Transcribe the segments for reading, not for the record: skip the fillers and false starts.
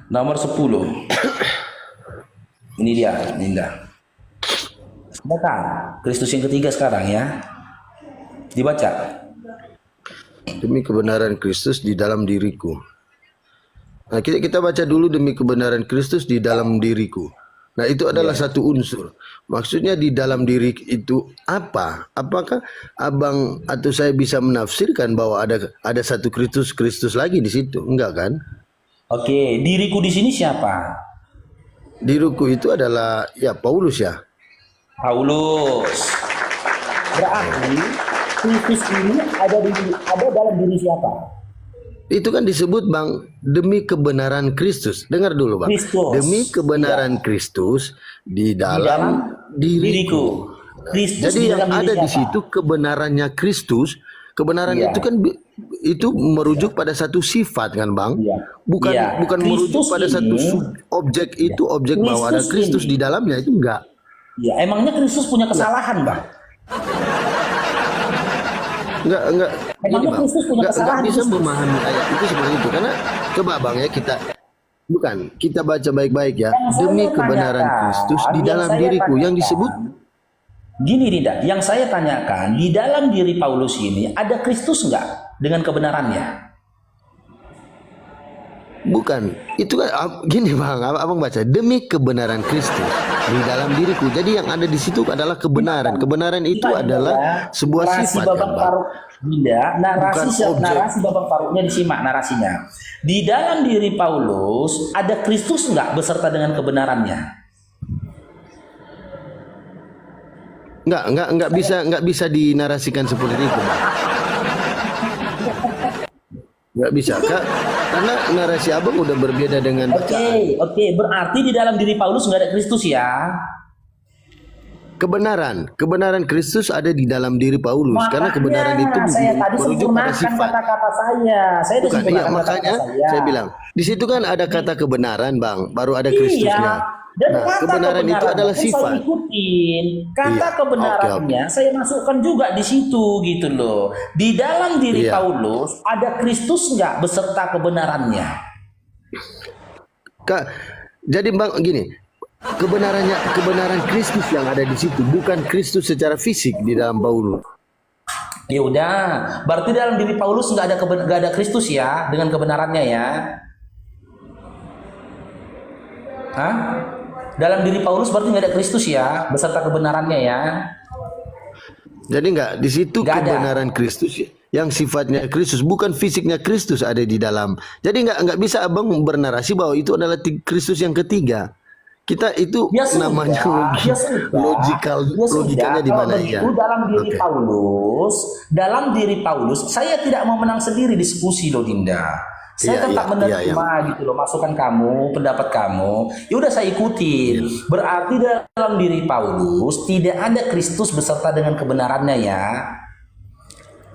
Nomor 10. Ini dia, Dinda. Baca Kristus yang ketiga sekarang ya. Dibaca. Demi kebenaran Kristus di dalam diriku. Nah, kita baca dulu demi kebenaran Kristus di dalam diriku. Nah, itu adalah satu unsur. Maksudnya di dalam diri itu apa? Apakah abang atau saya bisa menafsirkan bahwa ada satu Kristus lagi di situ? Enggak kan? Oke, diriku di sini siapa? Diriku itu adalah ya Paulus ya. Paulus. Berarti Kristus ini ada dalam diri siapa? Itu kan disebut Bang, demi kebenaran Kristus. Dengar dulu Bang. Kristus. Demi kebenaran Kristus di dalam diriku. Kristus Jadi di yang dalam diri ada di siapa? situ kebenarannya Kristus. Kebenaran itu kan itu merujuk pada satu sifat kan Bang? Bukan bukan merujuk Kristus pada satu objek itu objek bahwa ada Kristus di dalamnya itu enggak. Ya, emangnya Kristus punya kesalahan, Bang? Enggak. Emangnya Kristus punya kesalahan? Enggak bisa memahami ayat itu seperti itu karena coba Bang ya kita baca baik-baik ya. Demi kebenaran Kristus di dalam diriku yang disebut gini Dinda, yang saya tanyakan di dalam diri Paulus ini ada Kristus nggak dengan kebenarannya? Bukan, itu kan gini Bang, abang baca demi kebenaran Kristus di dalam diriku. Jadi yang ada di situ adalah kebenaran. Kebenaran itu adalah sebuah sifat kan Bang. Dinda, narasi babak paruhnya disimak narasinya. Di dalam diri Paulus ada Kristus nggak beserta dengan kebenarannya? Enggak bisa dinarasikan seperti itu Bang. Enggak bisa karena narasi abang udah berbeda dengan bacaan. Oke, berarti di dalam diri Paulus nggak ada Kristus ya? Kebenaran Kristus ada di dalam diri Paulus. Makanya, karena kebenaran itu merujuk pada sifat. Kata-kata saya. Bukan, makanya saya bilang di situ kan ada kata kebenaran Bang, baru ada Kristusnya. Dan nah, kebenaran itu adalah sifat. Saya ikutin kata kebenarannya, saya masukkan juga di situ gitu loh. Di dalam diri Paulus ada Kristus nggak beserta kebenarannya? Jadi Bang gini, kebenaran Kristus yang ada di situ, bukan Kristus secara fisik di dalam Paulus. Ya udah, berarti dalam diri Paulus nggak ada Kristus ya dengan kebenarannya ya? Hah? Dalam diri Paulus berarti nggak ada Kristus ya beserta kebenarannya ya? Jadi nggak di situ kebenaran Kristus yang sifatnya Kristus, bukan fisiknya Kristus ada di dalam. Jadi nggak bisa abang bernarasi bahwa itu adalah Kristus yang ketiga. Kita itu namanya logikanya di mana ya? Dalam diri Paulus, saya tidak mau menang sendiri diskusi loh Dinda. Saya tetap menerima gitu loh masukan kamu, pendapat kamu. Ya udah saya ikutin. Berarti dalam diri Paulus tidak ada Kristus beserta dengan kebenarannya ya.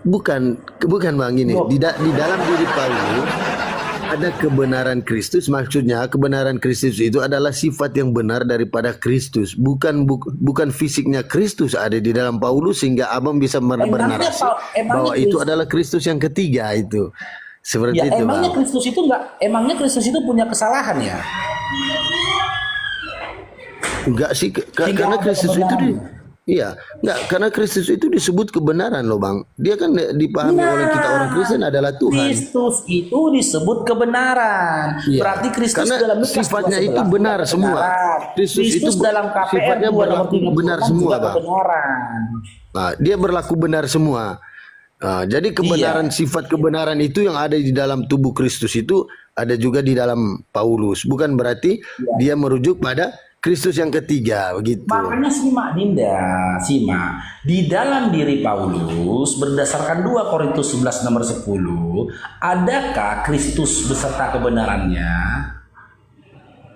Bukan Bang ini. Di dalam diri Paulus ada kebenaran Kristus. Maksudnya kebenaran Kristus itu adalah sifat yang benar daripada Kristus. Bukan fisiknya Kristus ada di dalam Paulus sehingga abang bisa bernarasi bahwa itu adalah Kristus yang ketiga itu. Seperti itu emangnya Bang. Emangnya Kristus itu punya kesalahan ya? Enggak sih, karena Kristus itu karena Kristus itu disebut kebenaran loh Bang. Dia kan dipahami oleh kita orang Kristen adalah Tuhan. Kristus itu disebut kebenaran. Berarti Kristus karena dalam Lukas sifatnya itu benar semua. Kristus itu dalam KPR sifatnya berlaku benar semua Bang. Nah, dia berlaku benar semua. Nah, jadi kebenaran sifat kebenaran itu yang ada di dalam tubuh Kristus itu ada juga di dalam Paulus. Bukan berarti dia merujuk pada Kristus yang ketiga begitu. Makanya simak Dinda, simak. Di dalam diri Paulus berdasarkan 2 Korintus 11 nomor 10, adakah Kristus beserta kebenarannya?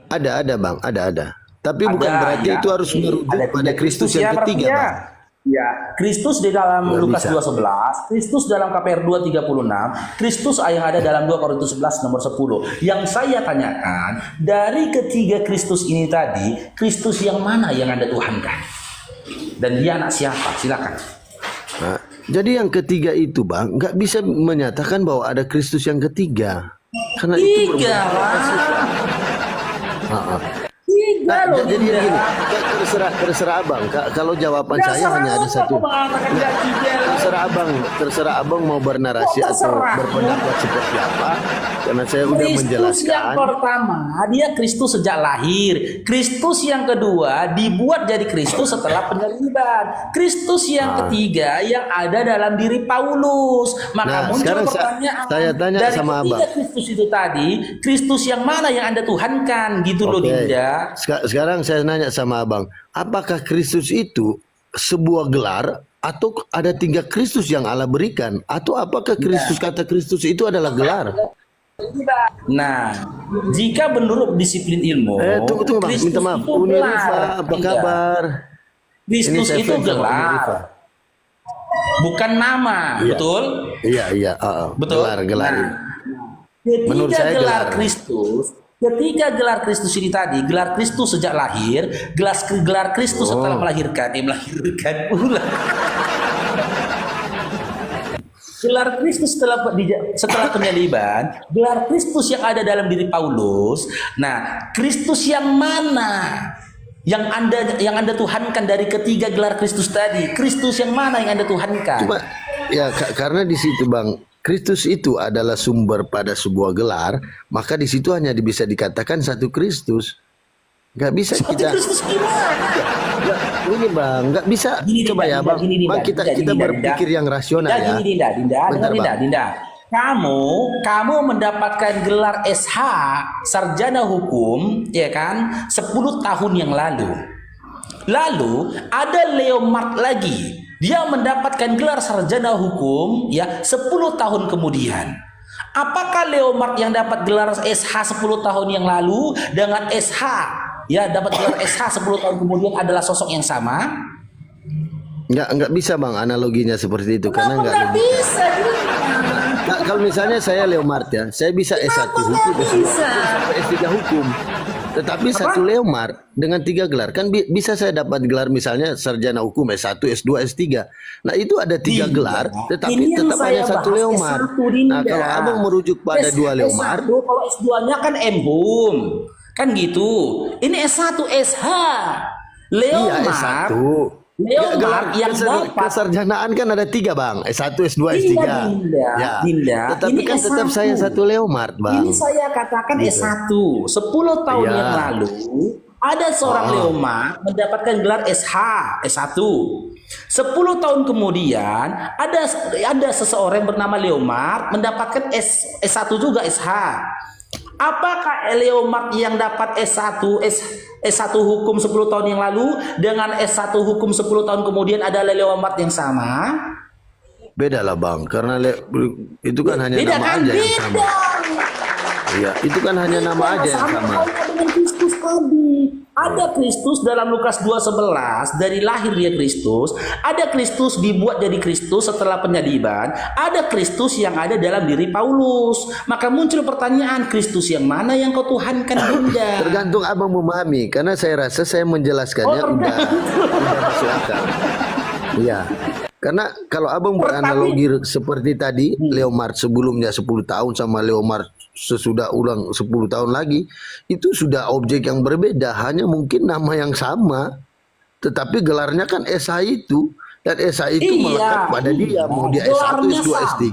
Ada Bang, ada. Tapi bukan berarti itu harus merujuk pada Kristus yang ketiga Bang. Ya, Kristus di dalam Lukas 2:11, Kristus dalam KPR 2:36, Kristus yang ada dalam 2 Korintus 11 nomor 10. Yang saya tanyakan, dari ketiga Kristus ini tadi, Kristus yang mana yang Anda tuhankan? Dan dia anak siapa? Silakan. Nah, jadi yang ketiga itu Bang, nggak bisa menyatakan bahwa ada Kristus yang ketiga. Karena itu lah. Tiga loh, jadi Dinda. gini, terserah abang. Kalau jawaban saya hanya ada satu. Terserah abang mau bernarasi Kok atau terserah? berpendapat seperti apa. Karena saya udah Kristus yang menjelaskan. pertama, dia Kristus sejak lahir. Kristus yang kedua dibuat jadi Kristus setelah penyaliban. Kristus yang ketiga yang ada dalam diri Paulus. Maka Nah, muncul sekarang pertanyaan saya tanya dari sama ketiga abang. Kristus itu tadi, Kristus yang mana yang Anda tuhankan gitu loh, Oke. Dinda. Sekarang saya nanya sama abang, apakah Kristus itu sebuah gelar atau ada 3 Kristus yang Allah berikan, atau apakah Kristus kata Kristus itu adalah gelar? Nah, jika menurut disiplin ilmu, Tunggu bang, Kristus minta maaf. itu Uni gelar. Rifa, apa Iya. kabar? Kristus Ini saya itu fans sama Uni gelar, Rifa. bukan nama, betul? Iya, Betul. gelar. Nah, ketiga Menurut saya gelar gelar. Kristus, ketiga gelar Kristus ini tadi, gelar Kristus sejak lahir, gelar Kristus setelah melahirkan ulang. Gelar Kristus setelah penyaliban, gelar Kristus yang ada dalam diri Paulus. Nah, Kristus yang mana yang Anda tuhankan dari ketiga gelar Kristus tadi? Kristus yang mana yang Anda tuhankan? Cuma ya karena di situ bang, Kristus itu adalah sumber pada sebuah gelar, maka di situ hanya bisa dikatakan satu Kristus. Nggak bisa Satu kita. Kristus gimana? Nggak, ini bang, nggak bisa. Gini, Coba Dinda, ya Dinda, bang, gini, Dinda, bang kita Dinda, kita Dinda, berpikir Dinda. yang rasional Dinda, ya. gini, Dinda. Bentar, Bang. Dinda. Kamu mendapatkan gelar SH sarjana hukum, ya kan? 10 tahun yang lalu. Lalu ada Leomart lagi. Dia mendapatkan gelar sarjana hukum ya 10 tahun kemudian. Apakah Leomart yang dapat gelar SH 10 tahun yang lalu dengan SH ya dapat gelar SH 10 tahun kemudian adalah sosok yang sama? Nggak bisa bang analoginya seperti itu karena Kenapa nggak nggak logika. bisa? Nah, kalau misalnya saya Leomart ya, saya bisa S1 hukum, S2 sampai S3 hukum. Tetapi satu Leomart dengan 3 gelar kan bisa saya dapat gelar misalnya sarjana hukum S1, S2, S3. Nah itu ada 3 gelar, tetapi Ini yang tetap hanya saya satu bahas, Leomart. S1, Dinda. Nah kalau abang merujuk pada 2 Leomart, S1, kalau S2-nya kan M.Hum. Kan gitu. Ini S1 SH. iya Leomart. S1. Leomart yang dapat Kesarjanaan kan ada 3 bang, S1, S2, S3. Iya, Dinda. Ya. Dinda. Tetapi Ini kan tetap S1. saya satu Leomart bang. Ini saya katakan S1. 10 tahun Iya. yang lalu ada seorang Leomart mendapatkan gelar SH, S1. 10 tahun kemudian ada seseorang yang bernama Leomart mendapatkan S1 juga SH. Apakah Leomart yang dapat S1 hukum 10 tahun yang lalu dengan S1 hukum 10 tahun kemudian adalah Leomart yang sama? Beda lah bang, karena itu kan hanya Beda nama kan? aja yang sama. Iya, itu kan hanya nama aja yang sama. halnya dengan Kristus tadi. Ada Kristus dalam Lukas 2:11 dari lahir dia Kristus, ada Kristus dibuat jadi Kristus setelah penyaliban, ada Kristus yang ada dalam diri Paulus. Maka muncul pertanyaan, Kristus yang mana yang kau tuhankan, Dinda? Tergantung abang memahami, karena saya rasa saya menjelaskannya udah masuk akal. Iya. Karena kalau abang beranalogi seperti tadi, Leomart sebelumnya 10 tahun sama Leomart sesudah ulang 10 tahun lagi, itu sudah objek yang berbeda, hanya mungkin nama yang sama, tetapi gelarnya kan SH itu, dan SH itu melekat pada dia, mau dia S1, S2, S3.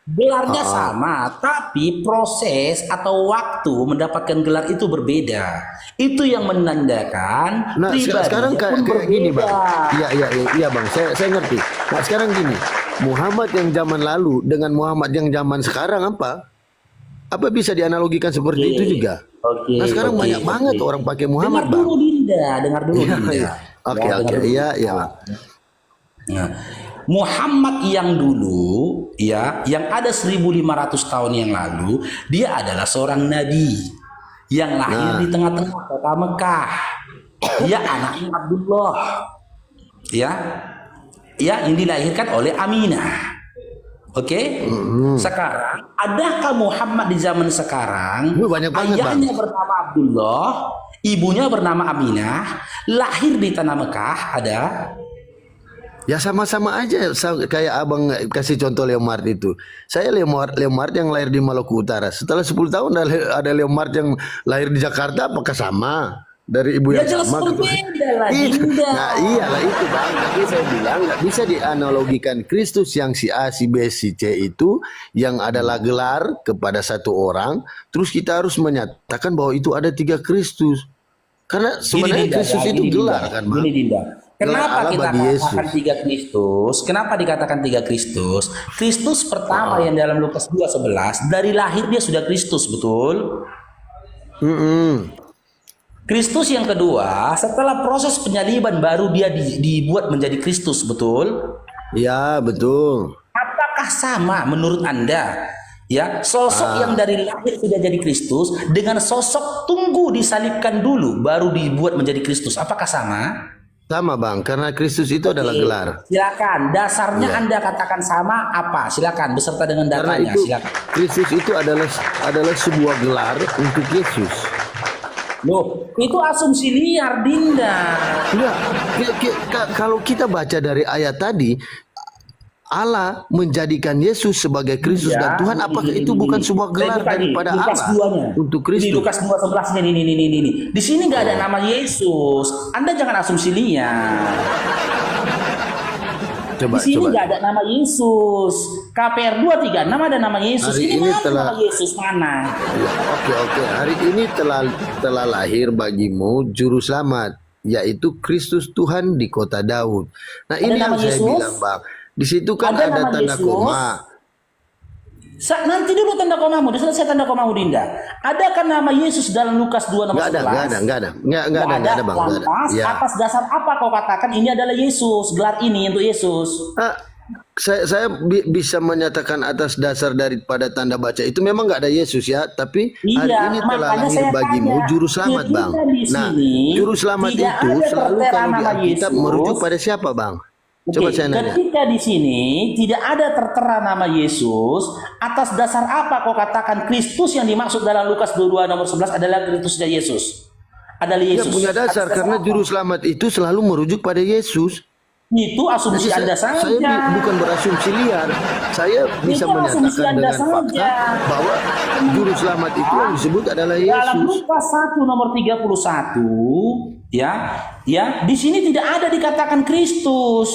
Gelarnya sama, tapi proses atau waktu mendapatkan gelar itu berbeda. Itu yang menandakan Nah sekarang kayak gini bang, iya bang, saya ngerti. Nah sekarang gini, Muhammad yang zaman lalu dengan Muhammad yang zaman sekarang apa bisa dianalogikan seperti itu juga? Nah sekarang banyak banget orang pakai Muhammad dengar bang. dulu Dinda, dengar dulu Dinda. Oke, iya bang. Nah, Muhammad yang dulu ya, yang ada 1500 tahun yang lalu, dia adalah seorang nabi yang lahir di tengah-tengah kota Mekah. Dia anaknya Abdullah. Ya. Ya, yang dilahirkan oleh Aminah. Oke? Sekarang, adakah Muhammad di zaman sekarang? Banyak banget, ayahnya bernama Abdullah, ibunya bernama Aminah, lahir di tanah Mekah, ada? Ya sama-sama aja kayak abang kasih contoh Leomard itu. Saya Leomard yang lahir di Maluku Utara. Setelah 10 tahun ada Leomard yang lahir di Jakarta, apakah sama? Dari ibu Ya yang jelas sama gitu. berbeda lah, Itu. Dinda. Nah iyalah itu bang. Jadi saya bilang nggak bisa dianalogikan Kristus yang si A, si B, si C itu yang adalah gelar kepada satu orang. Terus kita harus menyatakan bahwa itu ada 3 Kristus. Karena sebenarnya Dinda, Kristus ya, itu gini, gelar Dinda. kan bang. Gini, Dinda. Kenapa Allah kita bagi katakan Yesus. 3 Kristus? Kenapa dikatakan 3 Kristus? Kristus pertama yang dalam Lukas 2:11 dari lahir dia sudah Kristus, betul? Mm-mm. Kristus yang kedua, setelah proses penyaliban baru dia dibuat menjadi Kristus, betul? Ya betul. Apakah sama menurut Anda? Ya, sosok yang dari lahir sudah jadi Kristus dengan sosok tunggu disalibkan dulu baru dibuat menjadi Kristus. Apakah sama? Sama bang, karena Kristus itu adalah gelar. Silakan, dasarnya Ya. Anda katakan sama apa? Silakan beserta dengan Karena datanya. itu Silakan. Kristus itu adalah sebuah gelar untuk Yesus. Loh, itu asumsi liar, Dinda. Enggak, kalau kita baca dari ayat tadi, Allah menjadikan Yesus sebagai Kristus Ya, dan Tuhan, apakah itu bukan sebuah gelar Saya buka nih, daripada Lukas Allah 2-nya. untuk Ini Kristus? Lukas 2:11 ini. Di sini nggak ada nama Yesus. Anda jangan asumsi liar. Coba, Di sini coba. nggak ada nama Yesus. KPR 236 ada nama Yesus. Hari Ini ini mana telah- nama Yesus mana? Ya, oke. Hari ini telah lahir bagimu juru selamat, yaitu Kristus Tuhan di kota Daud. Nah, ini nama yang saya Yesus? bilang, Bang. Di situ kan Ada ada nama tanda Yesus? koma. Nanti dulu tanda komamu, udah selesai tanda komamu, Dinda. Adakah nama Yesus dalam Lukas 2 nomor Nggak ada, 11? nggak ada, Bang. Nggak ada. Lantas, Ya. atas dasar apa kau katakan ini adalah Yesus? Gelar ini untuk Yesus. Saya bisa menyatakan atas dasar daripada tanda baca itu memang nggak ada Yesus ya, tapi hari Iya, ini telah makanya lahir saya bagimu tanya, juru selamat, ketika Bang. di Nah, sini juru selamat tidak itu ada selalu tertera kalau di nama Alkitab Yesus. merujuk pada siapa, Bang? Coba Oke, saya nanya. ketika di sini tidak ada tertera nama Yesus, atas dasar apa kau katakan Kristus yang dimaksud dalam Lukas 22 nomor 11 adalah Kristusnya Yesus? Adalah Ya Yesus. punya dasar Atas karena apa? juru selamat itu selalu merujuk pada Yesus. Itu asumsi Jadi Anda saja. saya bukan berasumsi liar. Saya bisa Itu asumsi menyatakan Anda dengan fakta saja. bahwa juru selamat itu yang disebut adalah Dalam Yesus. Lukas 1 nomor 31 ya, di sini tidak ada dikatakan Kristus.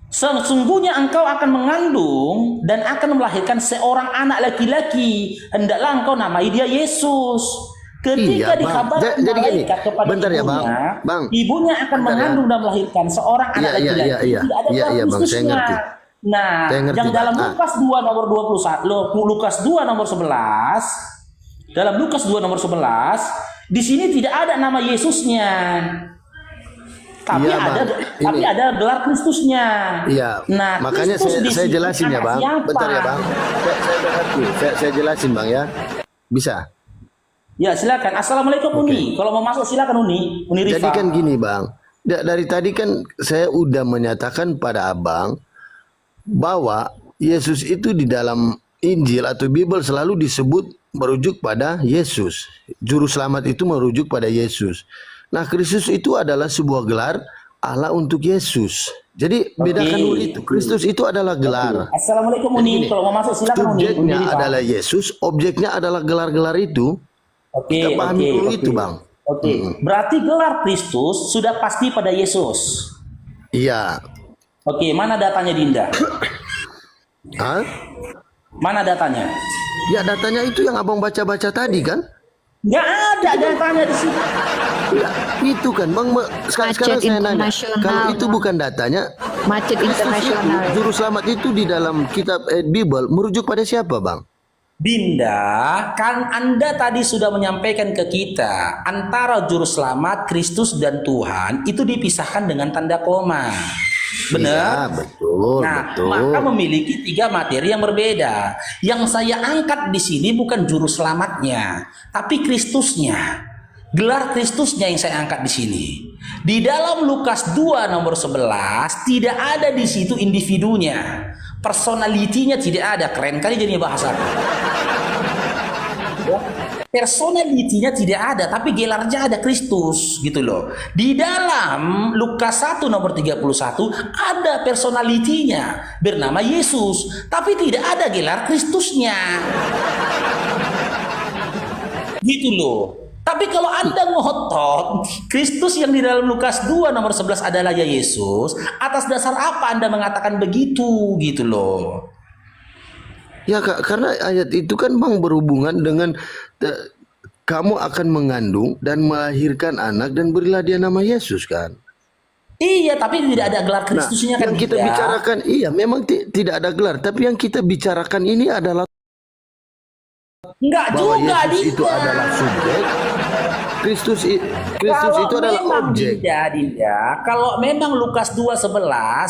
Sesungguhnya engkau akan mengandung dan akan melahirkan seorang anak laki-laki. Hendaklah engkau namai dia Yesus. Ketika Iya, Bang. dikabarkan Jadi gini, malaikat kepada bentar ya, ibunya, Bang. ibunya akan Bentar ya. mengandung dan melahirkan seorang anak Iya, laki-laki. iya. Tidak ada Iya, Bang, saya Kristusnya. ngerti. Nah, Saya ngerti, yang dalam Bang. Lukas 2 nomor 21, Lukas 2 nomor 11, dalam Lukas 2 nomor 11, di sini tidak ada nama Yesusnya. Tapi Iya, Bang. tapi ada gelar Kristusnya. Iya, Nah, makanya Kristus di saya sini jelasin ya, anak Bang. siapa? Bentar ya, Bang. Saya mengerti. Saya jelasin, Bang ya. Bisa. Ya, silakan. Assalamualaikum Uni. Kalau mau masuk silakan Uni. Uni Rifa. Jadi kan gini, Bang. Dari tadi kan saya udah menyatakan pada Abang bahwa Yesus itu di dalam Injil atau Bible selalu disebut merujuk pada Yesus. Juru selamat itu merujuk pada Yesus. Nah, Kristus itu adalah sebuah gelar Allah untuk Yesus. Jadi bedakan dulu itu. Kristus itu adalah gelar. Assalamualaikum Uni. Jadi gini, Kalau mau masuk silakan Uni. Uni Subjeknya Rifa. adalah Yesus, objeknya adalah gelar-gelar itu. Oke, Kita pahami dulu itu, Bang. Oke. Berarti gelar Kristus sudah pasti pada Yesus. Iya. Oke, mana datanya Dinda? Hah? Mana datanya? Ya datanya itu yang Abang baca-baca tadi kan? Nggak ada datanya di sini. Ya, itu kan Bang. Sekarang saya nanya, internasional. kalau itu bukan datanya, Macet Kristus itu, internasional. juru selamat itu di dalam kitab Bible merujuk pada siapa, Bang? Dinda, kan Anda tadi sudah menyampaikan ke kita antara juru selamat Kristus dan Tuhan itu dipisahkan dengan tanda koma. Benar? Iya, betul, Nah, betul. maka memiliki 3 materi yang berbeda. Yang saya angkat di sini bukan juru selamatnya, tapi Kristusnya. Gelar Kristusnya yang saya angkat di sini. Di dalam Lukas 2 nomor 11 tidak ada di situ individunya. Personalitinya tidak ada. Keren kali jadi bahasa. personalitinya tidak ada, tapi gelarnya ada, Kristus gitu loh. Di dalam Lukas 1 nomor 31 ada personalitinya bernama Yesus, tapi tidak ada gelar Kristusnya. Gitu loh. Tapi kalau Anda ngotot Kristus yang di dalam Lukas 2 nomor 11 adalah ya Yesus, atas dasar apa Anda mengatakan begitu gitu loh? Ya Kak, karena ayat itu kan Bang berhubungan dengan kamu akan mengandung dan melahirkan anak dan berilah dia nama Yesus kan. Iya, tapi tidak ada gelar Nah, Kristusnya kan yang kita tidak. bicarakan iya memang tidak ada gelar, tapi yang kita bicarakan ini adalah Enggak bahwa juga Yesus itu Dinda. adalah subjek, Kristus Kalau itu adalah memang objek. Dinda, kalau memang Lukas 2:11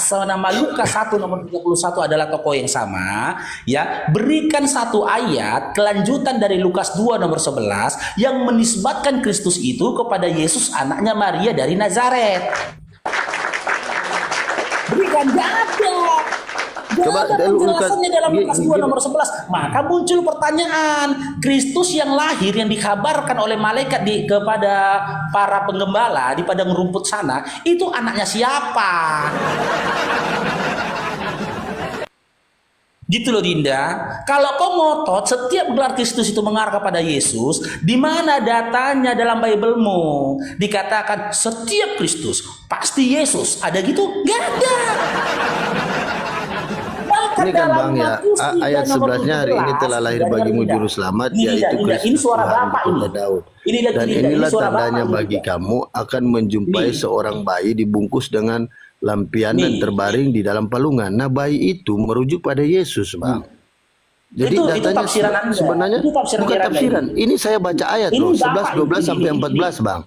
sama nama Lukas 1 nomor 31 adalah tokoh yang sama, ya, berikan satu ayat kelanjutan dari Lukas 2 nomor 11 yang menisbatkan Kristus itu kepada Yesus anaknya Maria dari Nazaret. Berikan, gak ada. Coba Gak ada penjelasannya dalam Lukas 2 gini. nomor 11. Maka muncul pertanyaan, Kristus yang lahir yang dikabarkan oleh malaikat kepada para penggembala di padang rumput sana, itu anaknya siapa? Gitu loh Dinda. Kalau kau ngotot setiap gelar Kristus itu mengarah kepada Yesus, di mana datanya dalam Bible-mu? Dikatakan setiap Kristus pasti Yesus. Ada gitu? Gak ada. Ini kan Bang ya, ayat 11-nya hari ini telah lahir bagimu juru selamat, yaitu Kristus ini suara Tuhan Bapak di ini. kota Daud. Ini lagi Dan Dinda, ini inilah suara tandanya Bapak bagi ini. kamu akan menjumpai Nih. seorang bayi dibungkus dengan lampion dan Nih. terbaring di dalam palungan. Nah, bayi itu merujuk pada Yesus, Bang. Jadi Itu datanya tafsiran Anda. sebenarnya Itu tafsiran bukan Anda tafsiran. Ini saya baca ayat Ini loh, Bapak 11, 12 ini, sampai ini, 14, Bang.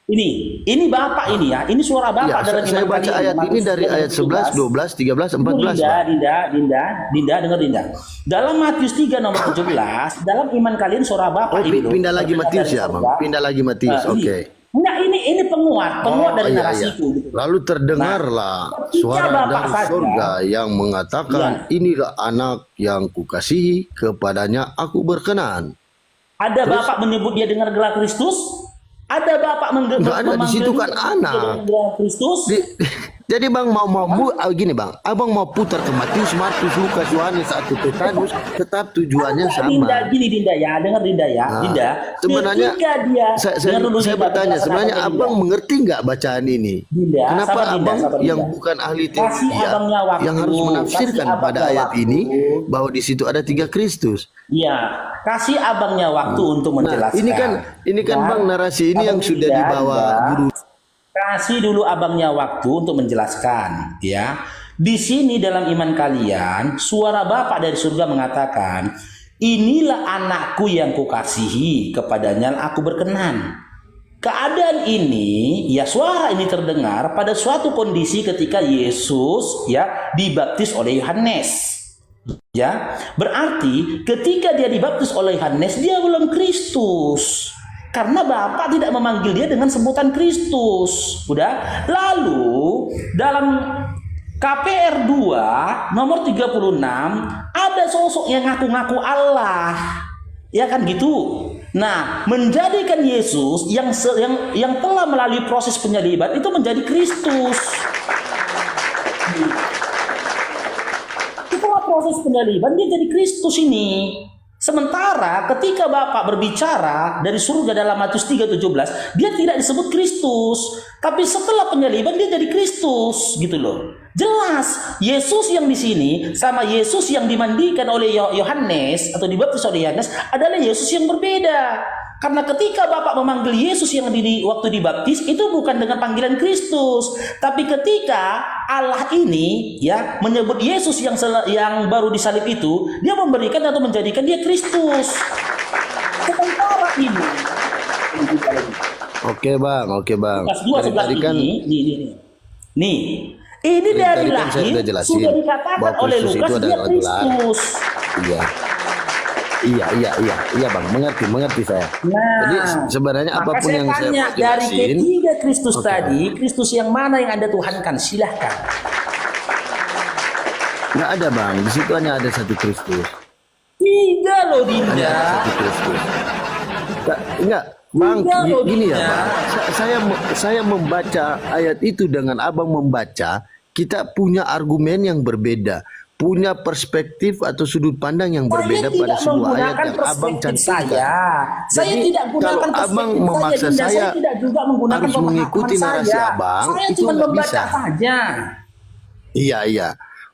Ini Bapak ini ya. Ini suara Bapak Ya, dalam saya iman baca kalian. ayat ini dari ayat 11, 12, 13, 14, Bang. Dinda, dengar Dinda. Dalam Matius 3 nomor 17, dalam iman kalian suara Bapak Oh, ini loh. pindah lagi Matius ya, Bang. Pindah lagi Matius. Oke. Enggak, ini penguat dari iya, narasiku. iya. Gitu. Lalu terdengarlah ketika suara Bapak dari saja- surga yang mengatakan, inilah anak yang kukasihi, kepadanya aku berkenan. Ada Bapak menyebut dia dengar gelar Kristus? Ada Bapak Nggak ada, di situ kan anak. dengan gelar Kristus? Jadi Bang gini Bang, Abang mau putar ke Matius, Markus, Lukas, Yohanes, atau Petrus, tetap tujuannya sama. Dinda, gini Dinda ya, dengar Dinda ya. Nah, Dinda, sebenarnya ketika dia saya dengar dulu, bertanya, penjelasan sebenarnya apa, Abang Dinda? mengerti nggak bacaan ini? Dinda, Kenapa sabar, Dinda, Abang sabar, Dinda. yang bukan ahli Kasih teologi abangnya waktu, yang harus menafsirkan kasih pada abangnya ayat waktu. ini bahwa di situ ada 3 Kristus? Iya, kasih abangnya waktu untuk Nah, menjelaskan. ini kan Ya. Bang narasi ini yang Abang sudah Dinda, dibawa Dinda. guru. Kasih dulu abangnya waktu untuk menjelaskan, ya. Di sini dalam iman kalian, suara Bapak dari surga mengatakan, inilah anakku yang kukasihi, kepadanya aku berkenan. Keadaan ini, ya suara ini terdengar pada suatu kondisi ketika Yesus ya dibaptis oleh Yohanes. Ya, berarti ketika dia dibaptis oleh Yohanes, dia belum Kristus. Karena Bapak tidak memanggil dia dengan sebutan Kristus. Udah. Lalu dalam KPR 2 nomor 36 ada sosok yang ngaku-ngaku Allah. Ya kan gitu. Nah, menjadikan Yesus yang telah melalui proses penyaliban itu menjadi Kristus. Setelah proses penyaliban dia jadi Kristus ini. Sementara ketika Bapak berbicara dari surga dalam Matius 3:17, dia tidak disebut Kristus, tapi setelah penyaliban dia jadi Kristus, gitu loh. Jelas, Yesus yang di sini sama Yesus yang dimandikan oleh Yohanes atau dibaptis oleh Yohanes adalah Yesus yang berbeda. Karena ketika Bapak memanggil Yesus yang waktu dibaptis itu bukan dengan panggilan Kristus, tapi ketika Allah ini ya menyebut Yesus yang baru disalib itu, dia memberikan atau menjadikan dia Kristus. Sementara ini Oke Bang. Lukas 2 Dari sebelah tadi kan nih. Ini dari tadi kan saya lahir udah jelasin sudah dikatakan bahwa oleh Kristus Lukas itu dia adalah gelar. Kristus. Iya Bang, mengerti saya. Nah, Jadi sebenarnya maka apapun yang saya tanya, mau dari jelasin, ketiga Kristus Oke. tadi, Kristus yang mana yang Anda tuhankan? Silahkan. nggak ada Bang. Di situ hanya ada 1 Kristus. 3 loh Hanya Dinda. ada 1 Kristus. Enggak, Bang, Tidak loh, gini ya, Dinda. Bang. Saya membaca ayat itu dengan Abang membaca, kita punya argumen yang berbeda, punya perspektif atau sudut pandang yang Saya berbeda pada tidak sebuah ayat menggunakan yang Abang perspektif cantumkan. saya. Saya Jadi, tidak gunakan kalau perspektif Abang saya, memaksa Dinda. Saya saya tidak juga menggunakan harus pemahaman mengikuti narasi saya. Abang, Saya itu cuma nggak membaca bisa. saja. Iya, iya.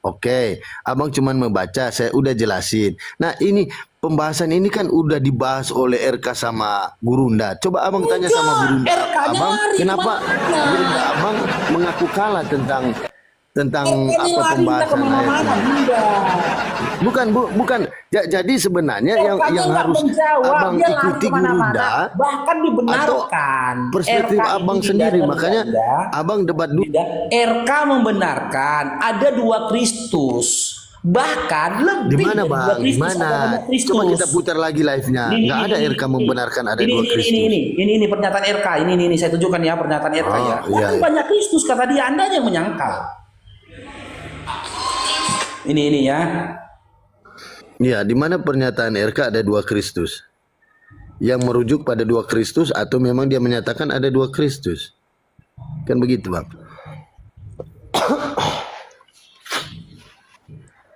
Oke, Abang cuman membaca, saya udah jelasin. Nah, ini pembahasan ini kan udah dibahas oleh RK sama Gurunda. Coba Abang tanya sama Gurunda. RK-nya Abang, lari kenapa kemana? Gurunda Abang mengaku kalah tentang RK-nya apa larinya pembahasan ayat kemana-mana, ini? Dinda. Bukan. Jadi sebenarnya yang RK-nya nggak harus menjawab, Abang dia lari ikuti kemana-mana. Gurunda Bahkan atau dibenarkan. perspektif RK Abang itu, sendiri. Dinda, Makanya Dinda. Abang debat dulu. Tidak, RK membenarkan ada dua Kristus. Bahkan Di lebih mana dari dua Bang? Di Kristus, ada mana? banyak Kristus. Coba kita putar lagi live-nya. Nggak ada RK membenarkan ada dua Kristus. Ini pernyataan RK. Ini saya tunjukkan ya pernyataan RK Oh, ya. iya, Bahkan iya. banyak Kristus, kata dia, Anda yang menyangkal. Ini ya. Ya, di mana pernyataan RK ada dua Kristus? Yang merujuk pada dua Kristus atau memang dia menyatakan ada dua Kristus? Kan begitu, Bang.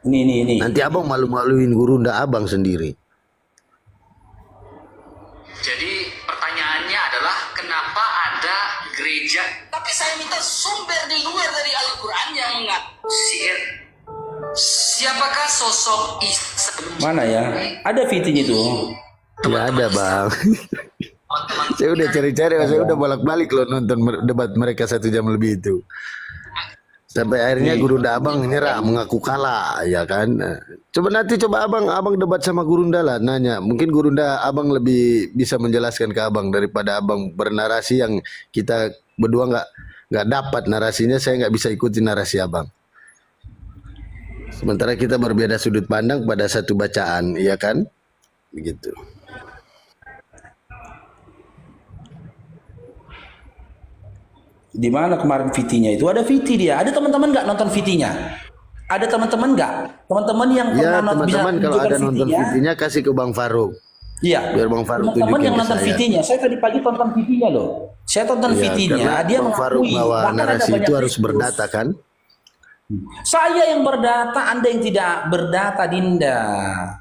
Ini. Nanti Abang malu-maluin Gurunda Abang sendiri. Jadi pertanyaannya adalah kenapa ada gereja? Tapi saya minta sumber di luar dari Al-Quran yang mengaku siapakah sosok Isa sebelum Mana ya? Ada VT-nya itu. Ya ada, Bang. Saya udah cari-cari, saya udah bolak-balik loh nonton debat mereka 1 jam lebih itu. Sampai akhirnya Gurunda Abang nyerah, mengaku kalah, ya kan. Nah, coba abang debat sama Gurunda lah, nanya. Mungkin Gurunda Abang lebih bisa menjelaskan ke Abang daripada Abang bernarasi yang kita berdua nggak dapat narasinya. Saya nggak bisa ikuti narasi Abang. Sementara kita berbeda sudut pandang pada satu bacaan, iya kan? Begitu. Di mana kemarin VT-nya itu? Ada VT dia. Ada teman-teman nggak nonton VT-nya? Ada teman-teman nggak? Teman-teman yang Ya pernah bisa teman-teman, kalau tunjukkan ada nonton VT-nya? VT-nya kasih ke Bang Faruk. Iya. Biar Bang Faruk Teman-teman tunjukin yang ke nonton saya. VT-nya, saya tadi pagi tonton VT-nya loh. Saya tonton Ya, VT-nya, karena dia Bang Faruk mengakui bahwa bahkan ada narasi banyak itu harus Kristus. berdata kan? Saya yang berdata, Anda yang tidak berdata, Dinda.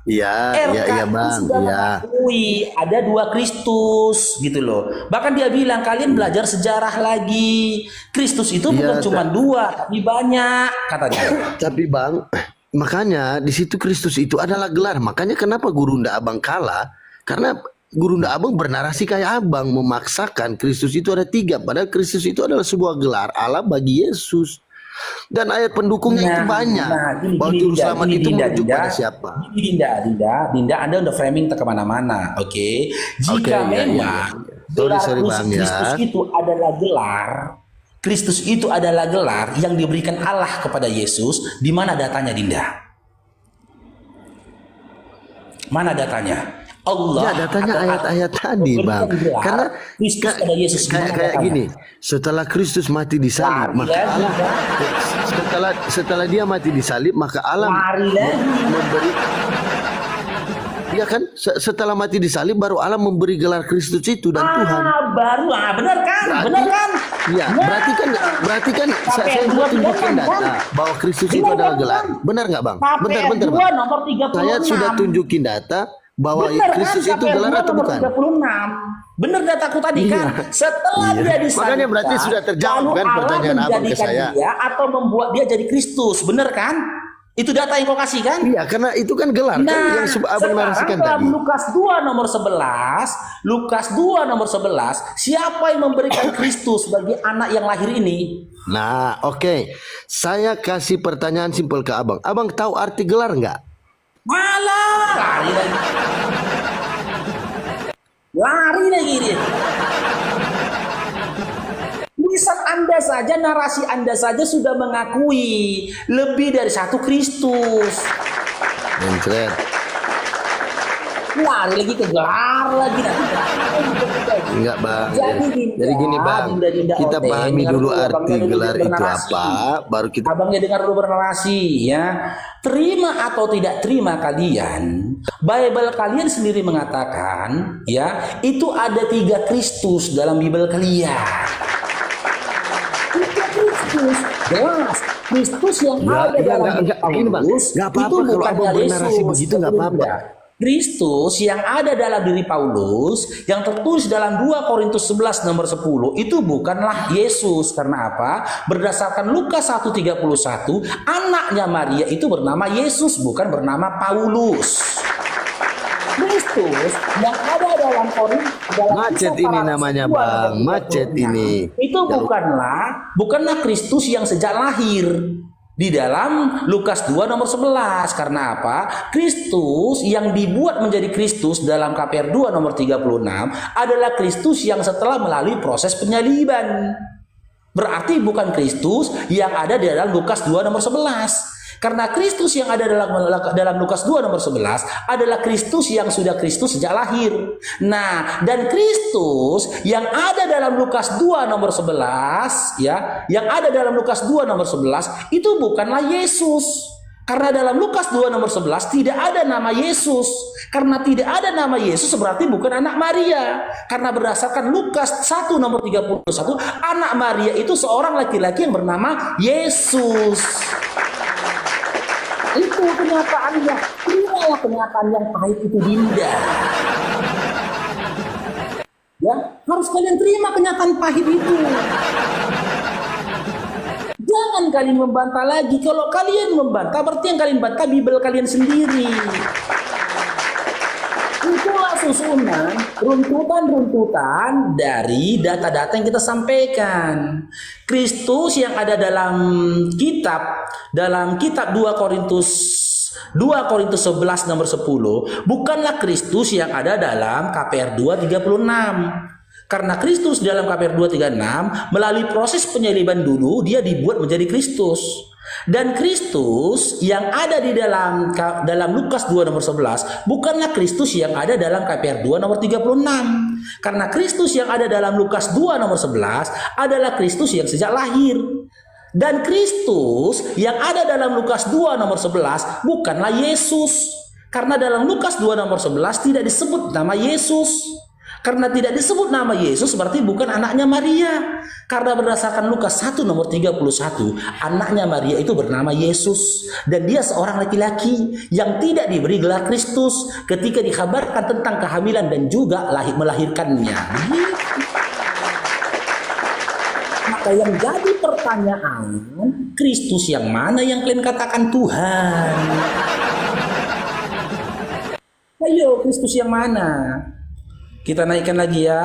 Iya, RK iya itu Bang, sudah iya. mengakui ada dua Kristus gitu loh. Bahkan dia bilang kalian belajar sejarah lagi. Kristus itu bukan Iya, cuma dua, tapi banyak kata dia. Tapi Bang, makanya di situ Kristus itu adalah gelar. Makanya kenapa Gurunda Abang kalah? Karena Gurunda Abang bernarasi kayak Abang, memaksakan Kristus itu ada 3. Padahal Kristus itu adalah sebuah gelar Allah bagi Yesus. Dan ayat pendukungnya itu banyak. Bahwa juru selamat itu merujuk pada siapa? Dinda, Anda udah framing kemana-mana, oke? Jika Oke, iya, memang iya. gelar Sorry, Bang, ya. Kristus itu adalah gelar, Kristus itu adalah gelar yang diberikan Allah kepada Yesus, di mana datanya, Dinda? Mana datanya? Allah. Ya datanya atau ayat-ayat tadi Bang. gelar Karena Kristus pada Yesus, di mana kayak datanya? gini, setelah Kristus mati di salib, Lari maka lagi, Allah setelah dia mati di salib, maka Allah Lari lagi. memberi. Iya kan? Setelah mati di salib baru Allah memberi gelar Kristus itu dan Tuhan. Baru, benar kan? Benar kan? Iya, Nah, berarti kan saya KPR 2 tunjukkan kan? data bahwa Kristus itu Benar, adalah kan? gelar. Benar nggak Bang? KPR Bentar 2 Bang. nomor 36. Saya sudah tunjukin data bahwa Benar Kristus kan? itu KPR gelar 2 atau nomor bukan? 36. Benar dataku tadi Iya. kan? Setelah Iya. dia disalibkan, Makanya berarti sudah terjawab lalu kan Allah pertanyaan Abang ke menjadikan saya. dia atau membuat dia jadi Kristus. Benar kan? Itu data yang kau kasih kan? Iya, karena itu kan gelar kan yang Abang narasikan dalam tadi. Lukas 2 nomor 11, siapa yang memberikan Kristus bagi anak yang lahir ini? Nah, oke. Saya kasih pertanyaan simpel ke Abang. Abang tahu arti gelar nggak? Malah lari lagi dia. Tulisan Anda saja, narasi Anda saja sudah mengakui lebih dari satu Kristus. Mencret. Lari lagi ke gelar lagi nanti. Enggak bang. Dinda, Jadi gini bang, Dinda kita Oteng, pahami dengar dulu Abangnya arti dulu gelar itu bernarasi. apa, baru kita. Abangnya dengar dulu bernarasi ya. Terima atau tidak terima kalian, Bible kalian sendiri mengatakan ya, itu ada 3 Kristus dalam Bible kalian. 3 Kristus, jelas. Kristus yang ada dalam gini bang, Paulus nggak apa-apa itu kalau bukannya abang bernarasi Yesus. begitu, nggak apa-apa. Kristus yang ada dalam diri Paulus yang tertulis dalam 2 Korintus 11 nomor 10 itu bukanlah Yesus. Karena apa? Berdasarkan Lukas 1:31, anaknya Maria itu bernama Yesus, bukan bernama Paulus. Kristus yang ada dalam Korintus, Macet ini namanya bang, macet ini. itu bukanlah Kristus yang sejak lahir di dalam Lukas 2 nomor 11. Karena apa? Kristus yang dibuat menjadi Kristus dalam KPR 2 nomor 36 adalah Kristus yang setelah melalui proses penyaliban. Berarti bukan Kristus yang ada di dalam Lukas 2 nomor 11. Karena Kristus yang ada dalam Lukas 2 nomor 11 adalah Kristus yang sudah Kristus sejak lahir. Nah, dan Kristus yang ada dalam Lukas 2 nomor 11 ya, yang ada dalam Lukas 2 nomor 11 itu bukanlah Yesus. Karena dalam Lukas 2 nomor 11 tidak ada nama Yesus. Karena tidak ada nama Yesus berarti bukan anak Maria. Karena berdasarkan Lukas 1 nomor 31, anak Maria itu seorang laki-laki yang bernama Yesus. Itu kenyataannya. Inilah kenyataan yang pahit itu, Dinda. Ya, harus kalian terima kenyataan pahit itu. Jangan kalian membantah lagi. Kalau kalian membantah, berarti yang kalian bantah Bible kalian sendiri. Itulah susunan runtutan-runtutan dari data-data yang kita sampaikan. Kristus yang ada dalam kitab 2 Korintus 11 nomor 10 bukanlah Kristus yang ada dalam KPR 2:36. Karena Kristus dalam KPR 2:36 melalui proses penyaliban dulu dia dibuat menjadi Kristus. Dan Kristus yang ada di dalam Lukas 2 nomor 11 bukanlah Kristus yang ada dalam KPR 2 nomor 36. Karena Kristus yang ada dalam Lukas 2 nomor 11 adalah Kristus yang sejak lahir. Dan Kristus yang ada dalam Lukas 2 nomor 11 bukanlah Yesus. Karena dalam Lukas 2 nomor 11 tidak disebut nama Yesus. Karena tidak disebut nama Yesus berarti bukan anaknya Maria. Karena berdasarkan Lukas 1 nomor 31, anaknya Maria itu bernama Yesus. Dan dia seorang laki-laki yang tidak diberi gelar Kristus ketika dikabarkan tentang kehamilan dan juga melahirkannya. Maka yang jadi pertanyaan, Kristus yang mana yang kalian katakan Tuhan? Ayo, Kristus yang mana? Kita naikkan lagi ya.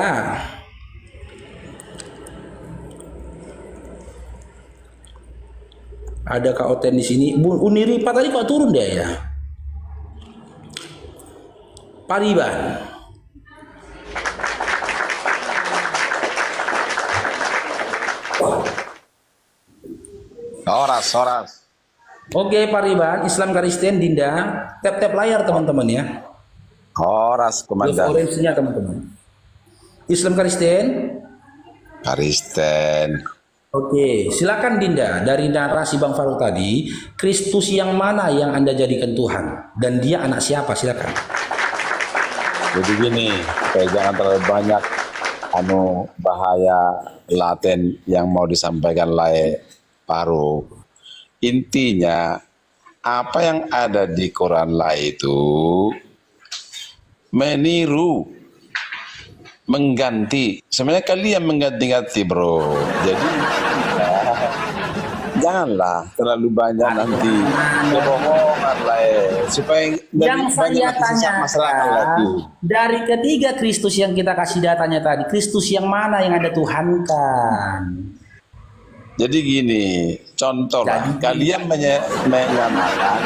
Ada Kak Oten di sini. Uniripa tadi kok turun dia ya? Pariban. Horas. Oke, Pariban, Islam Kristen, Dinda. Tap-tap layar teman-teman ya. Horas, komandan. Orange-nya teman-teman. Islam Kristen. Kristen. Oke, silakan Dinda. Dari narasi Bang Farouk tadi, Kristus yang mana yang Anda jadikan Tuhan? Dan dia anak siapa? Silakan. Jadi gini, supaya jangan terlalu banyak bahaya laten yang mau disampaikan oleh Farouk. Intinya, apa yang ada di Quran lah itu meniru, mengganti. Sebenarnya kalian mengganti-ganti bro. Jadi janganlah terlalu banyak nanti kebohongan lah supaya Yang saya masyarakat lagi. tanyakan dari ketiga Kristus yang kita kasih datanya tadi, Kristus yang mana yang Anda tuhankan? Jadi gini, contoh lah, kalian menyamakan